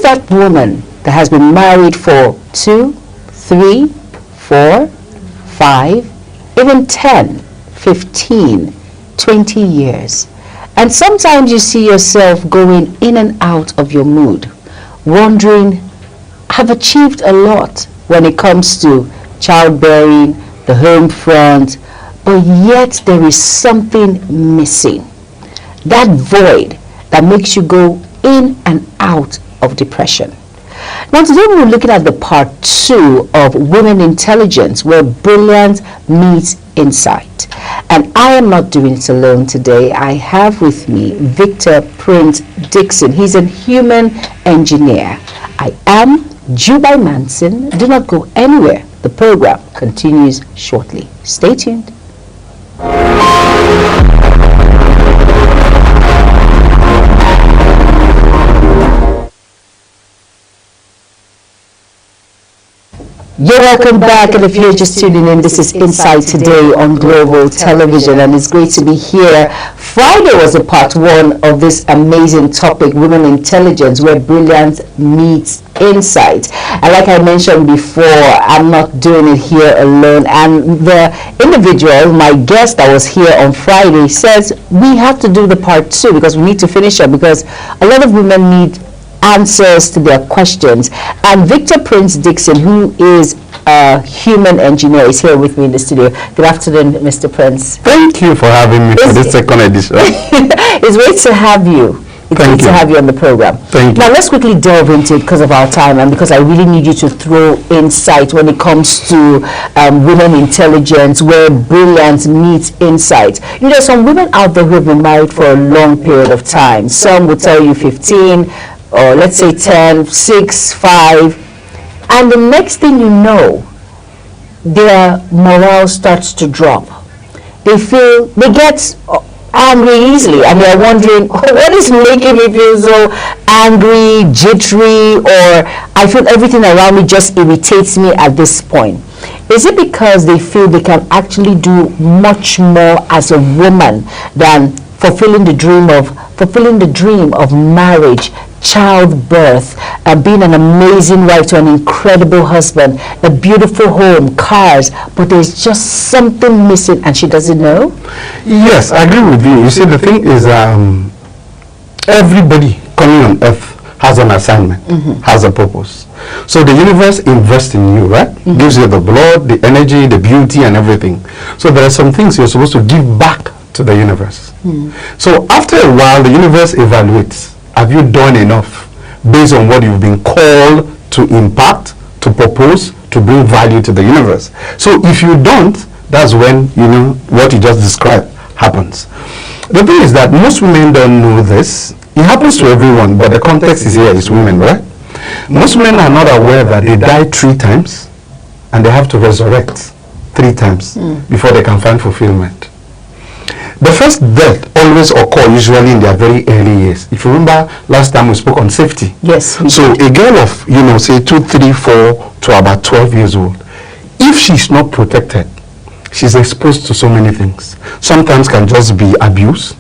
that woman that has been married for 2, 3, 4, 5, even 10, 15, 20 years. And sometimes you see yourself going in and out of your mood, wondering, I've achieved a lot when it comes to childbearing, the home front, but yet there is something missing. That void that makes you go in and out of depression. Now today we're looking at the part 2 of Women Intelligence, where brilliance meets insight. And I am not doing it alone today. I have with me Victor Prince Dixon. He's a human engineer. I am Jubai Manson. Do not go anywhere. The program continues shortly. Stay tuned. You're welcome back, and if you're just tuning in, this is Insight Today on Global Television, and it's great to be here. Friday was a part 1 of this amazing topic, Women Intelligence, where brilliance meets insight. And like I mentioned before, I'm not doing it here alone, and the individual, my guest that was here on Friday, says we have to do the part 2 because we need to finish up, because a lot of women need answers to their questions. And Victor Prince Dixon, who is a human engineer, is here with me in the studio. Good afternoon, Mr. Prince. Thank you for having me for this second edition. It's great to have you. It's great to have you on the program. Thank you. Now let's quickly delve into it because of our time and because I really need you to throw insight when it comes to women intelligence, where brilliance meets insight. You know, some women out there who have been married for a long period of time. Some will tell you 15, or let's say 10, 6, 5, and the next thing you know, their morale starts to drop. They get angry easily, and they're wondering, what is making me feel so angry, jittery, or I feel everything around me just irritates me at this point? Is it because they feel they can actually do much more as a woman than fulfilling the dream of marriage, childbirth, being an amazing wife to an incredible husband, a beautiful home, cars, but there's just something missing and she doesn't know? Yes, I agree with you. You see, the thing is, everybody coming on earth has an assignment, has a purpose. So the universe invests in you, right? Gives you the blood, the energy, the beauty, and everything. So there are some things you're supposed to give back to the universe. So after a while, the universe evaluates. Have you done enough based on what you've been called to impact, to propose, to bring value to the universe? So if you don't, that's when, you know, what you just described happens. The thing is that most women don't know this. It happens to everyone, but the context is here is women, right? Most men are not aware that they die 3 times and they have to resurrect 3 times before they can find fulfillment. The first death always occur usually in their very early years. If you remember last time we spoke on safety. Yes. So a girl of, you know, say 2, 3, 4 to about 12 years old, if she's not protected, she's exposed to so many things. Sometimes can just be abuse,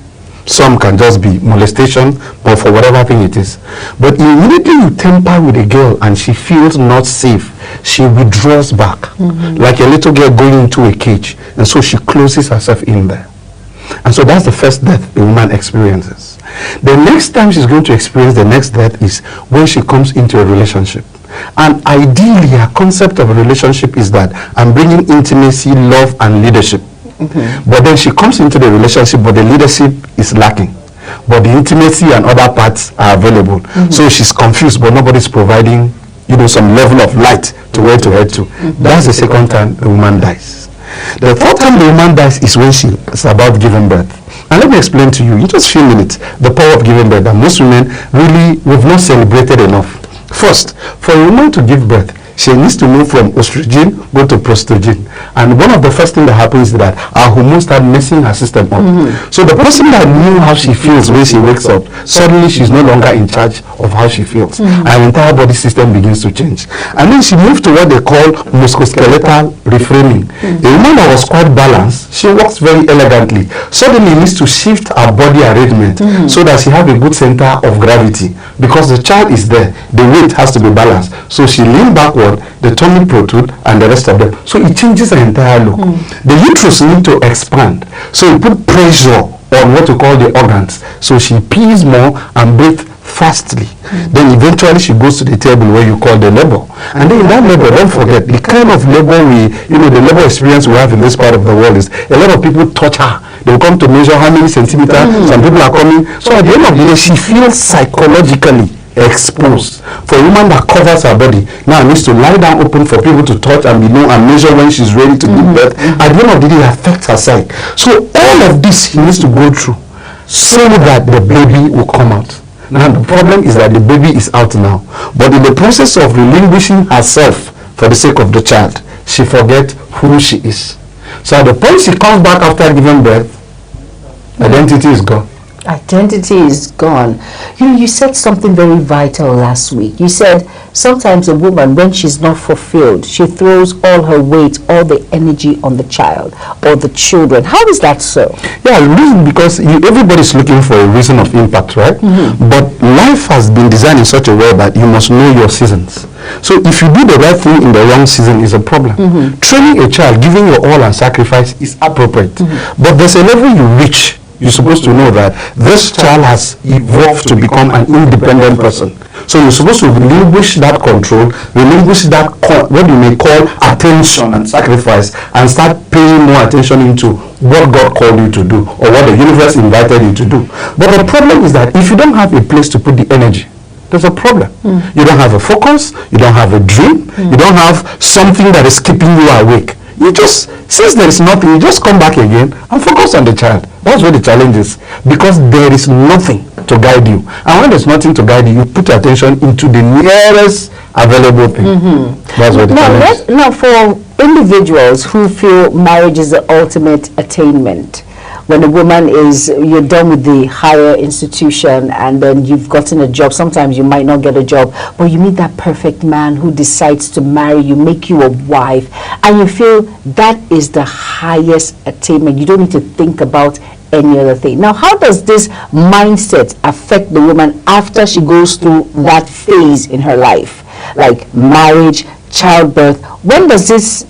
some can just be molestation, but for whatever thing it is. But immediately you temper with a girl and she feels not safe, she withdraws back, like a little girl going into a cage, and so she closes herself in there. And so that's the first death a woman experiences. The next time she's going to experience the next death is when she comes into a relationship. And ideally, her concept of a relationship is that I'm bringing intimacy, love, and leadership. But then she comes into the relationship, but the leadership is lacking. But the intimacy and other parts are available. So she's confused, but nobody's providing, you know, some level of light to where to head to. That's the second time the woman dies. The third time the woman dies is when she is about giving birth. And let me explain to you in just a few minutes the power of giving birth that most women really, we've not celebrated enough. First, for a woman to give birth, She needs to move from estrogen, go to prostogen. And one of the first things that happens is that our hormones start messing her system up. So the person that knew how she feels when she wakes up, suddenly she's no longer in charge of how she feels. Her entire body system begins to change. And then she moved to what they call musculoskeletal reframing. A woman that was quite balanced, she walks very elegantly. Suddenly needs to shift her body arrangement so that she have a good center of gravity. Because the child is there, the weight has to be balanced. So she leans backward, the tummy protrude, and the rest of them. So it changes the entire look. The uterus need to expand. So you put pressure on what we call the organs. So she pees more and breathes fastly. Then eventually she goes to the table where you call the labor. And then in that labor, don't forget, the kind of labor the labor experience we have in this part of the world is a lot of people touch her. They will come to measure how many centimeters. Some people are coming. So at the end of the day, she feels psychologically exposed. For a woman that covers her body, now needs to lie down open for people to touch and and measure when she's ready to give birth. At the end of the day, it affects her psyche. So all of this he needs to go through so that the baby will come out. Now the problem is that the baby is out now, but in the process of relinquishing herself for the sake of the child, she forgets who she is. So at the point she comes back after giving birth, identity is gone. Identity is gone. You said something very vital last week. You said sometimes a woman, when she's not fulfilled, she throws all her weight, all the energy on the child or the children. How is that so? Yeah, the reason because everybody's looking for a reason of impact, right? But life has been designed in such a way that you must know your seasons. So if you do the right thing in the wrong season is a problem. Training a child, giving your all and sacrifice is appropriate. But there's a level you reach. You're supposed to know that this child has evolved to become an independent person. So you're supposed to relinquish that control, relinquish that what you may call attention and sacrifice, and start paying more attention into what God called you to do or what the universe invited you to do. But the problem is that if you don't have a place to put the energy, there's a problem. You don't have a focus, you don't have a dream, you don't have something that is keeping you awake. You just, since there is nothing, you just come back again and focus on the child. That's where the challenge is, because there is nothing to guide you. And when there's nothing to guide you, you put your attention into the nearest available thing. That's where the challenge is. Now, for individuals who feel marriage is the ultimate attainment, when a woman you're done with the higher institution and then you've gotten a job, sometimes you might not get a job, but you meet that perfect man who decides to marry you, make you a wife, and you feel that is the highest attainment. You don't need to think about any other thing. Now, how does this mindset affect the woman after she goes through that phase in her life, like marriage, childbirth? When does this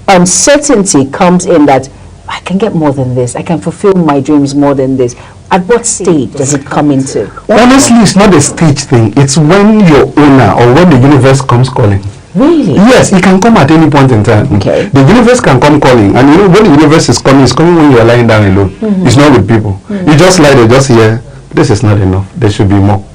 uncertainty comes in that I can get more than this, I can fulfill my dreams more than this? At what stage does it come into? Honestly, it's not a stage thing. It's when your owner or when the universe comes calling. Really? Yes, it can come at any point in time. Okay. The universe can come calling, and when the universe is coming, it's coming when you are lying down alone. It's not with people. You just lie there, just hear, this is not enough, there should be more.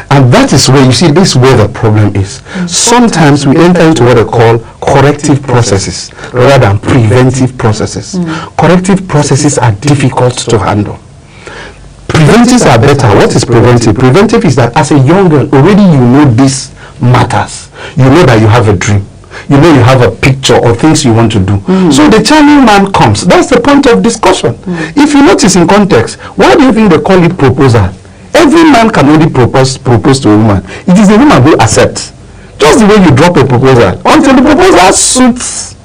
And that is where, you see, this is where the problem is. Sometimes we enter into what they call corrective processes rather than preventive processes. Corrective processes are difficult to handle. Preventives are better. What is preventive? Preventive is that as a young girl, already you know this matters. You know that you have a dream. You know you have a picture or things you want to do. So the charming man comes. That's the point of discussion. If you notice in context, why do you think they call it proposal? Every man can only propose to a woman. It is the woman who accepts. Just the way you drop a proposal, until the proposal suits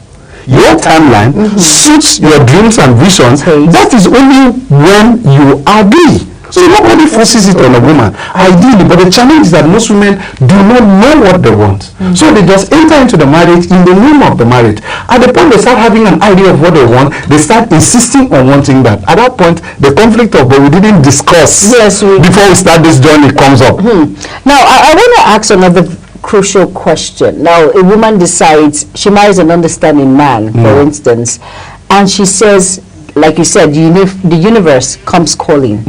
your timeline, suits your dreams and visions, that is only when you agree. So nobody forces it on a woman, ideally, but the challenge is that most women do not know what they want. So they just enter into the marriage in the name of the marriage. At the point they start having an idea of what they want, they start insisting on wanting that. At that point, the conflict of, but we didn't discuss before we start this journey comes up. Now, I want to ask another crucial question. Now, a woman decides, she marries an understanding man, for instance, and she says, like you said, the universe comes calling.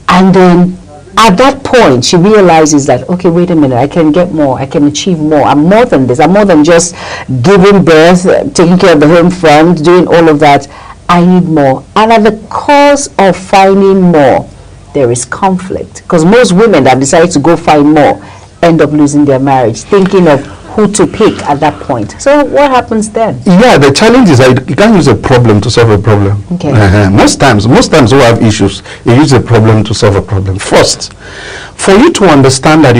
And then at that point, she realizes that, okay, wait a minute, I can get more, I can achieve more. I'm more than this. I'm more than just giving birth, taking care of the home front, doing all of that. I need more. And at the cause of finding more, there is conflict. Because most women that decide to go find more end up losing their marriage, thinking of who to pick at that point. So what happens then? Yeah, the challenge is that you can't use a problem to solve a problem. Okay. Most times who have issues, you use a problem to solve a problem. First, for you to understand that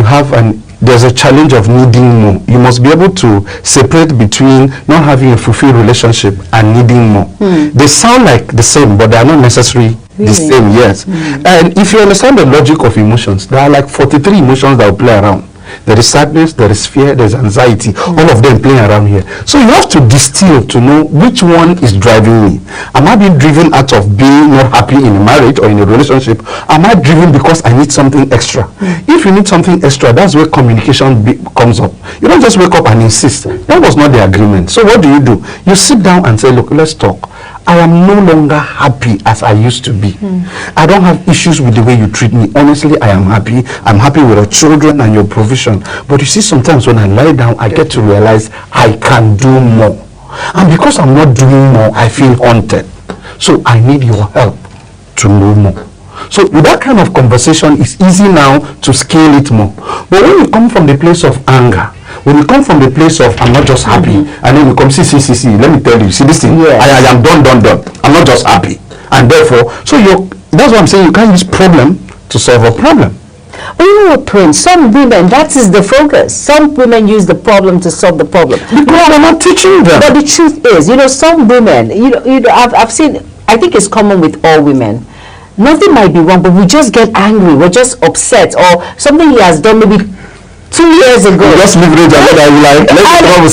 there's a challenge of needing more, you must be able to separate between not having a fulfilled relationship and needing more. They sound like the same, but they are not necessarily the same. Yes. And if you understand the logic of emotions, there are like 43 emotions that will play around. There is sadness, there is fear, there is anxiety, all of them playing around here. So you have to distill to know which one is driving me. Am I being driven out of being not happy in a marriage or in a relationship? Am I driven because I need something extra? If you need something extra, that's where communication comes up. You don't just wake up and insist. That was not the agreement. So what do? You sit down and say, look, let's talk. I am no longer happy as I used to be. I don't have issues with the way you treat me. Honestly, I am happy. I'm happy with your children and your provision. But you see, sometimes when I lie down, I get to realize I can do more. And because I'm not doing more, I feel haunted. So I need your help to know more. So with that kind of conversation, it's easy now to scale it more. But when you come from the place of anger, when you come from the place of I'm not just happy, and then you come, see, let me tell you, see this thing, I am done. I'm not just happy. And therefore, that's what I'm saying, you can't use problem to solve a problem. Well, you know what, Prince, some women, that is the focus. Some women use the problem to solve the problem. Because we're not teaching them. But the truth is, some women, I've seen, I think it's common with all women. Nothing might be wrong, but we just get angry, we're just upset, or something he has done maybe 2 years ago. Just leverage another life. Let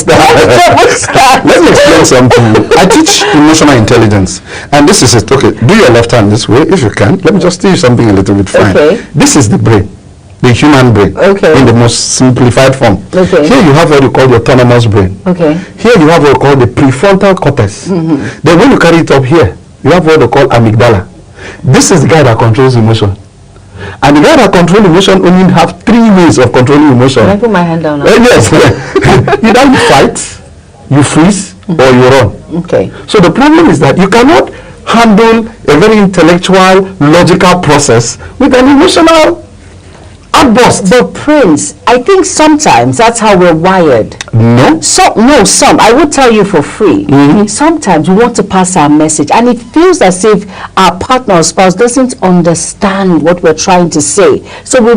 me explain something. I teach emotional intelligence, and this is it. Okay, do your left hand this way if you can. Let me just teach you something a little bit fine. Okay. This is the brain, the human brain, in the most simplified form. Okay. Here you have what you call the autonomous brain. Okay. Here you have what you call the prefrontal cortex. Then when you carry it up here, you have what they call amygdala. This is the guy that controls emotion. And the guy that controls emotion only have 3 ways of controlling emotion. Can I put my hand down now? Yes. Either you fight, you freeze, or you run. Okay. So the problem is that you cannot handle a very intellectual, logical process with an emotional outburst. But Prince, I think sometimes that's how we're wired. No? Some. I would tell you for free. Sometimes we want to pass our message, and it feels as if our partner or spouse doesn't understand what we're trying to say. So we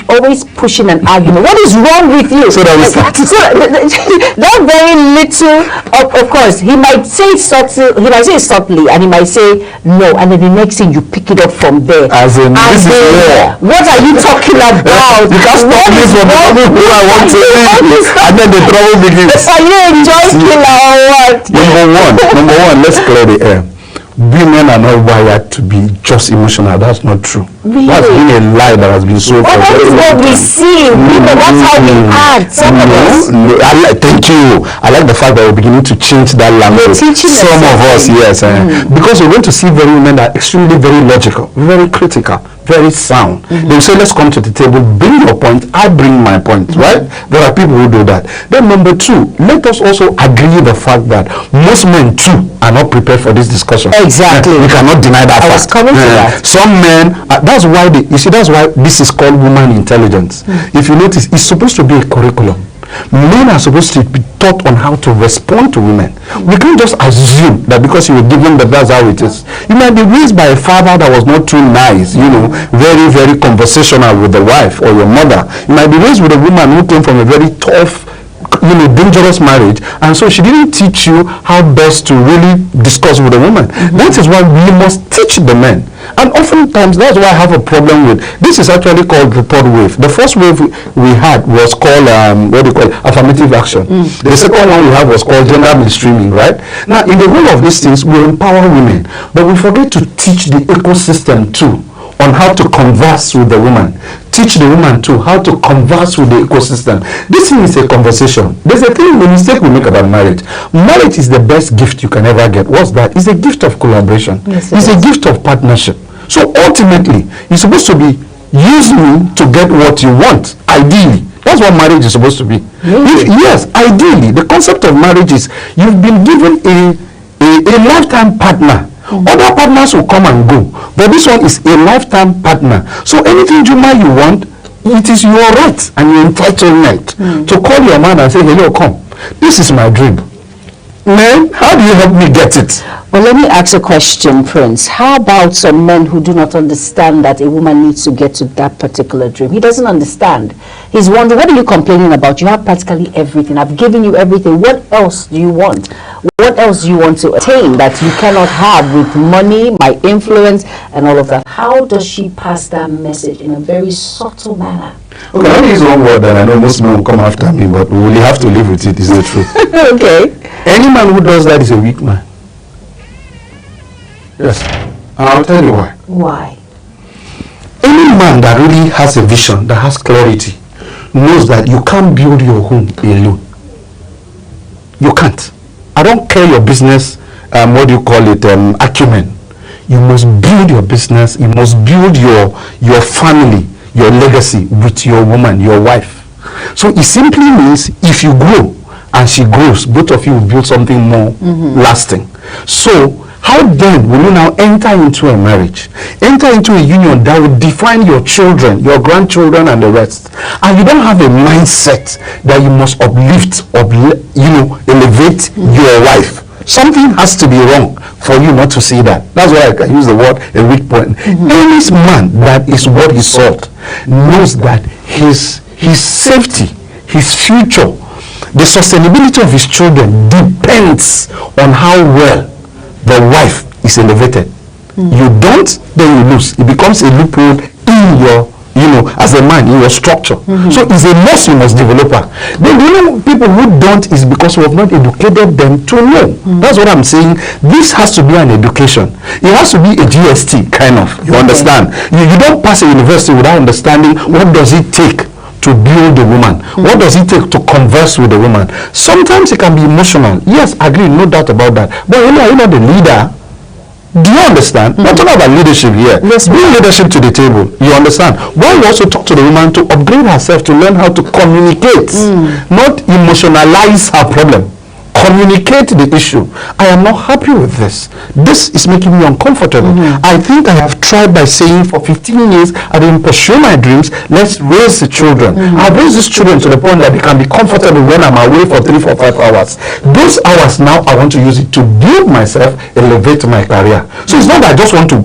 always pushing an argument. What is wrong with you? So that we start. That very little, of course, he might say it subtly, and he might say no, and then the next thing you pick it up from there. As in, this is war. What are you talking about? You can't stop me from the who I want to be, and then the trouble begins. Are you a joy killer or what? Number one, let's clear the air. Women are not wired to be just emotional. That's not true. Really? That's been a lie that has been sold for that is what we see. That's how we act. Some of us. Thank you. I like the fact that we're beginning to change that language. Some of us, yes. Because we're going to see very women that are extremely very logical, very critical, very sound. They will say, let's come to the table, bring your point, I bring my point, right? There are people who do that. Then number 2, let us also agree the fact that most men too are not prepared for this discussion. Exactly. We cannot deny that fact. I was coming to that. Some men, that's why that's why this is called woman intelligence. If you notice, it's supposed to be a curriculum. Men are supposed to be taught on how to respond to women. We can't just assume that because you were given that that's how it is. You might be raised by a father that was not too nice, very, very conversational with the wife or your mother. You might be raised with a woman who came from a very tough, dangerous marriage, and so she didn't teach you how best to really discuss with a woman. That is why we must teach the men. And oftentimes that's why I have a problem with this. Is actually called the third wave. The first wave we had was called affirmative action. The second one we had was called gender mainstreaming, right? Now in the whole of these things we empower women, but we forget to teach the ecosystem too on how to converse with the woman. Teach the woman too how to converse with the ecosystem. This thing is a conversation. There's a thing, the mistake we make about marriage. Marriage is the best gift you can ever get. What's that? It's a gift of collaboration. Yes, it's a gift of partnership. So ultimately, you're supposed to be using me to get what you want. Ideally, that's what marriage is supposed to be. Really? Yes, ideally, the concept of marriage is you've been given a lifetime partner. Other partners will come and go, but this one is a lifetime partner. So anything, Juma, you want, it is your right and your entitlement to call your man and say, hello, come. This is my dream. Man, how do you help me get it? Well, let me ask a question, Prince. How about some men who do not understand that a woman needs to get to that particular dream? He doesn't understand. He's wondering, what are you complaining about? You have practically everything. I've given you everything. What else do you want? What else do you want to attain that you cannot have with money, my influence, and all of that? How does she pass that message in a very subtle manner? Okay, let me use one word that I know most men will come after me, but we will have to live with it, is the truth. Okay. Any man who does that is a weak man. Yes. And I'll tell you why. Why? Any man that really has a vision, that has clarity, knows that you can't build your home alone. You can't. I don't care your business, what do you call it, acumen. You must build your business, you must build your family, your legacy with your woman, your wife. So it simply means if you grow and she grows, both of you will build something more lasting. So how then will you now enter into a marriage, enter into a union that will define your children, your grandchildren, and the rest? And you don't have a mindset that you must uplift, elevate your wife. Something has to be wrong for you not to see that. That's why I can use the word a weak point. Any man that is what he sought knows that his safety, his future, the sustainability of his children depends on how well the wife is elevated. You don't, then you lose. It becomes a loophole in your, as a man, in your structure. So it's a must you must develop her. Then people who don't is because we have not educated them to know. That's what I'm saying. This has to be an education. It has to be a GST kind of. You understand? You don't pass a university without understanding what does it take to build a woman. What does it take to converse with a woman? Sometimes it can be emotional. Yes, I agree, no doubt about that. But are you not the leader? Do you understand? We're talking about leadership here. Yes, bring leadership to the table. You understand? Why we also talk to the woman to upgrade herself, to learn how to communicate, not emotionalize her problem. Communicate the issue. I am not happy with this. This is making me uncomfortable. I think I have tried by saying for 15 years I didn't pursue my dreams. Let's raise the children. I've raised these children to the point that they can be comfortable when I'm away for 3, 4, 5 hours. Those hours now I want to use it to build myself, elevate my career. So it's not that I just want to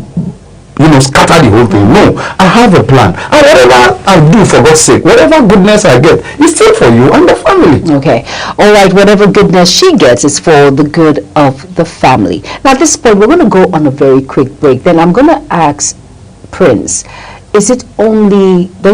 scatter the whole thing. No, I have a plan. And whatever I do, for God's sake, whatever goodness I get, is still for you and the family. Okay. All right. Whatever goodness she gets is for the good of the family. Now, at this point, we're going to go on a very quick break. Then I'm going to ask Prince, does it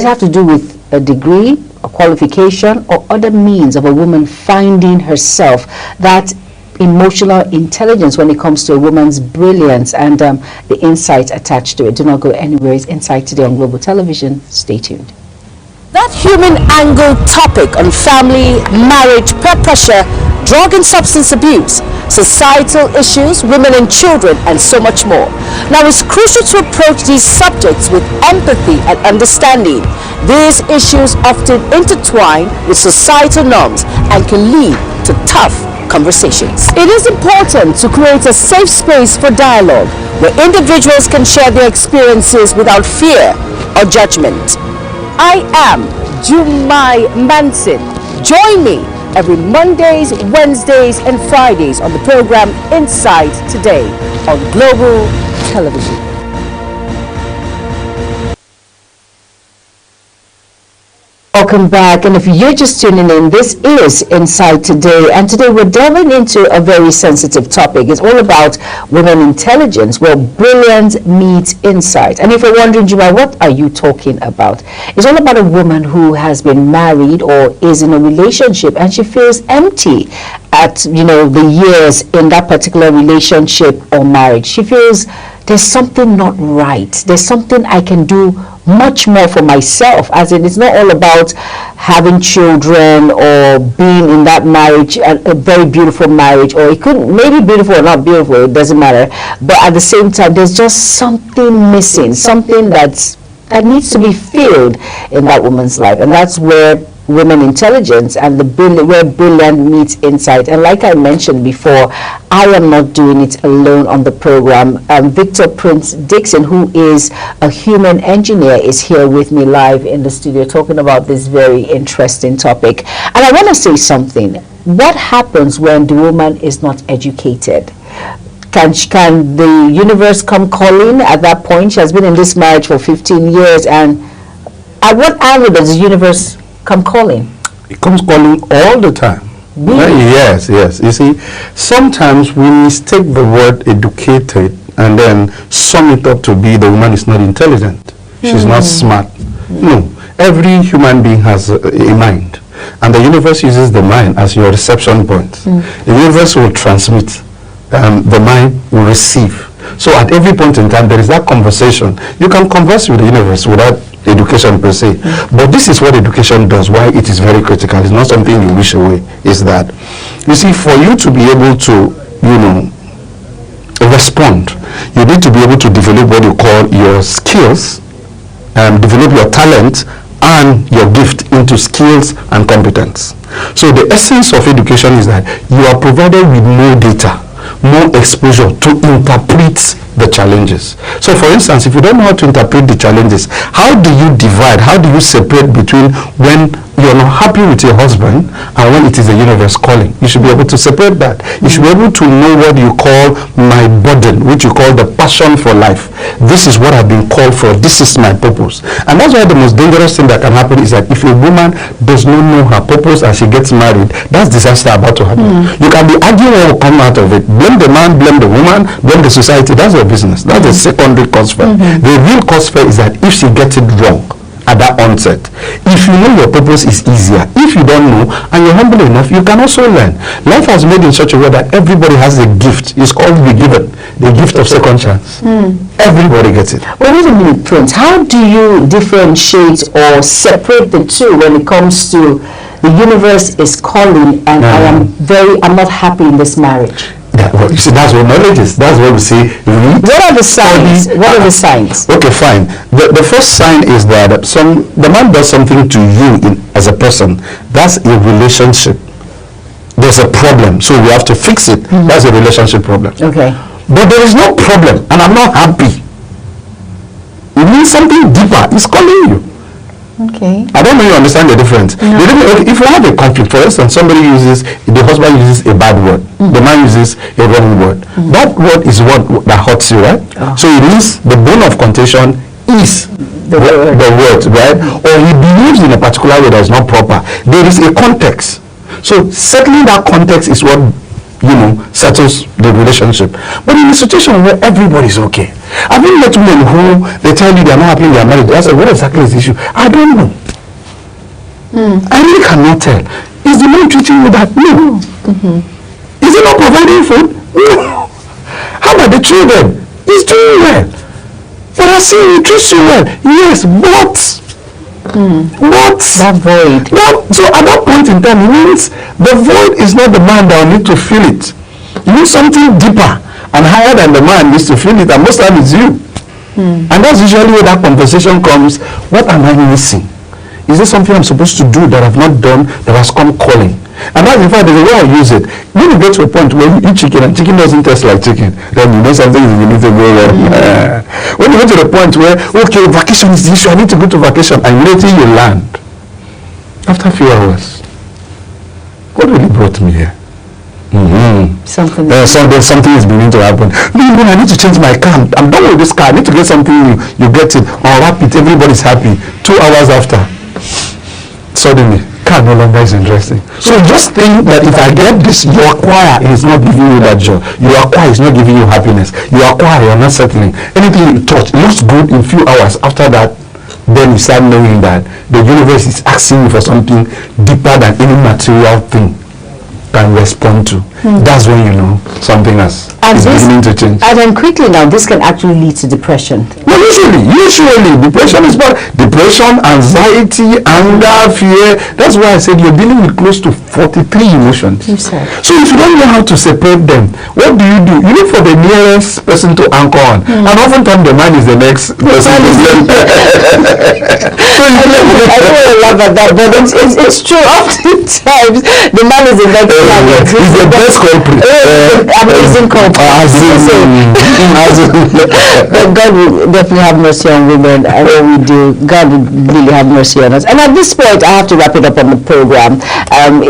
have to do with a degree, a qualification, or other means of a woman finding herself that emotional intelligence when it comes to a woman's brilliance and the insights attached to it? Do not go anywhere. It's Insight Today on Global Television. Stay tuned. That human angle topic on family, marriage, peer pressure, drug and substance abuse, societal issues, women and children, and so much more. Now, it's crucial to approach these subjects with empathy and understanding. These issues often intertwine with societal norms and can lead to tough conversations. It is important to create a safe space for dialogue where individuals can share their experiences without fear or judgment. I am Jumai Manson. Join me every Mondays, Wednesdays, and Fridays on the program Insight Today on Global Television. Welcome back, and if you're just tuning in, this is Insight Today, and today we're delving into a very sensitive topic. It's all about women intelligence, where brilliance meets insight. And if you're wondering, Juma, what are you talking about? It's all about a woman who has been married or is in a relationship and she feels empty at the years in that particular relationship or marriage. She feels there's something not right. There's something I can do much more for myself, as in it's not all about having children or being in that marriage, a very beautiful marriage, or it could maybe beautiful or not beautiful, it doesn't matter, but at the same time there's just something missing, something that's that needs to be filled in that woman's life, and that's where women intelligence and where brilliant meets insight. And like I mentioned before, I am not doing it alone on the program. Victor Prince Dixon, who is a human engineer, is here with me live in the studio talking about this very interesting topic. And I want to say something. What happens when the woman is not educated? Can the universe come calling at that point? She has been in this marriage for 15 years, and at what angle does the universe come calling? It comes calling all the time. Really? Yes. You see, sometimes we mistake the word educated and then sum it up to be the woman is not intelligent. She's not smart. No, every human being has a mind, and the universe uses the mind as your reception point. The universe will transmit, the mind will receive. So at every point in time, there is that conversation. You can converse with the universe without education per se, but this is what education does. Why it is very critical. It's not something you wish away. Is that, you see, for you to be able to, respond, you need to be able to develop what you call your skills, develop your talent and your gift into skills and competence. So the essence of education is that you are provided with more data, more exposure to interpret the challenges. So for instance, if you don't know how to interpret the challenges, how do you divide, how do you separate between when you're not happy with your husband and when it is the universe calling? You should be able to separate that. You should be able to know what you call my burden, which you call the passion for life. This is what I've been called for. This is my purpose. And that's why the most dangerous thing that can happen is that if a woman does not know her purpose and she gets married, that's disaster about to happen. You can be arguing what will come out of it. Blame the man, blame the woman, blame the society. That's your business. That's the secondary cause fair. The real cause fair is that if she gets it wrong at that onset, if you know your purpose is easier. If you don't know and you're humble enough, you can also learn. Life has made in such a way that everybody has a gift. It's called the given, the gift of second chance. Everybody gets it. Well, wait a minute, Prince. How do you differentiate or separate the two when it comes to the universe is calling and I'm not happy in this marriage? Well, you see, that's what knowledge is. That's what we say. What are the signs? What are the signs? Okay, fine. The first sign is that the man does something to you as a person. That's a relationship. There's a problem, so we have to fix it. That's a relationship problem. Okay. But there is no problem, and I'm not happy. It means something deeper is calling you. Okay. I don't know you understand the difference. No. If you have a conflict, for instance, the husband uses a bad word, the man uses a wrong word. That word is what that hurts you, right? Oh. So it means the bone of contention is the word, right? Or he believes in a particular way that is not proper. There is a context. So settling that context is what settles the relationship. But in a situation where everybody's okay, I've been met women who they tell you they're not happy in their marriage. I said, what exactly is the issue? I don't know. I really cannot tell. Is the man treating you that? No. Is he not providing food? No. How about the children? He's doing well. But I see he treats you well. Yes, but that void. So at that point in time, it means the void is not the man that will need to fill it. You need something deeper and higher than the man needs to fill it, and most times it's you. And that's usually where that conversation comes. What am I missing? Is there something I'm supposed to do that I've not done that has come calling? And that's in fact the way I use it. When you get to a point where you eat chicken and chicken doesn't taste like chicken, then you know something is beginning to go wrong. When you get to the point where, okay, vacation is the issue, I need to go to vacation, and immediately you land. After a few hours, what really brought me here? Something is beginning to happen. No, I need to change my car. I'm done with this car. I need to get something new. You get it. Unwrap it. Everybody's happy. 2 hours after, suddenly, car no longer is interesting. So just think that if I get this, your choir is not giving you that joy. Your choir is not giving you happiness. Your choir, you're not settling. Anything you touch looks good in few hours. After that, then you start knowing that the universe is asking you for something deeper than any material thing can respond want to, that's when you know something is beginning to change. And then quickly now, this can actually lead to depression. Well, usually, depression is bad. Depression, anxiety, anger, fear. That's why I said you're dealing with close to 43 emotions. Yes, sir. So if you don't know how to separate them, what do? You look for the nearest person to anchor on. And oftentimes the man is the next person. I really love that, but it's true. Oftentimes, the man is the next target. He's the best culprit. Amazing culprit. But God will definitely have mercy on women, and when we do, God will really have mercy on us. And at this point, I have to wrap it up on the program.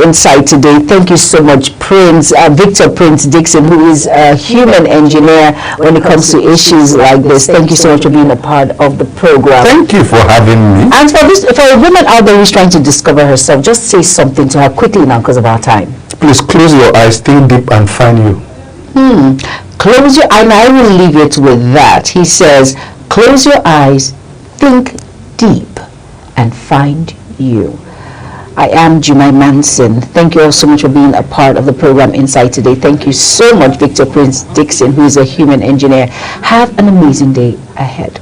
Inside today, thank you so much, Victor Prince Dixon, who is a human engineer when it comes to issues like this. Thank you so much for being a part of the program. Thank you for having me. And for a woman out there who's trying to discover herself, just say something to her quickly now because of our time. Please close your eyes, think deep, and find you. Close your eyes, and I will leave it with that. He says, close your eyes, think deep, and find you. I am Jumai Manson. Thank you all so much for being a part of the program Inside Today. Thank you so much, Victor Prince Dixon, who is a human engineer. Have an amazing day ahead.